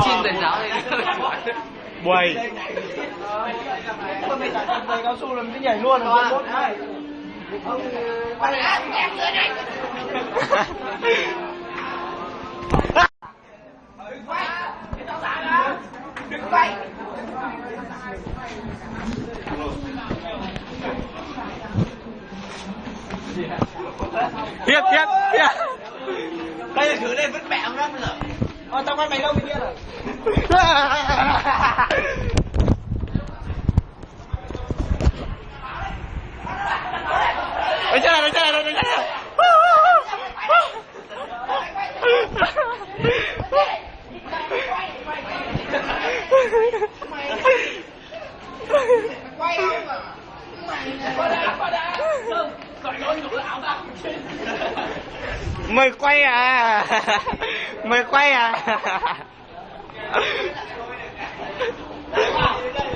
Xin thầy giáo này. Quay. Con bị giải giày cao su làm cái nhảy luôn rồi. Đừng quay. Tiếp. Đây là thử đây vứt mẹ ông lắm rồi. Tao quay mày lâu bên kia rồi. Đánh chết này. Quay không à? Qua đây. Còn lôi đủ lão ta. Mày quay à?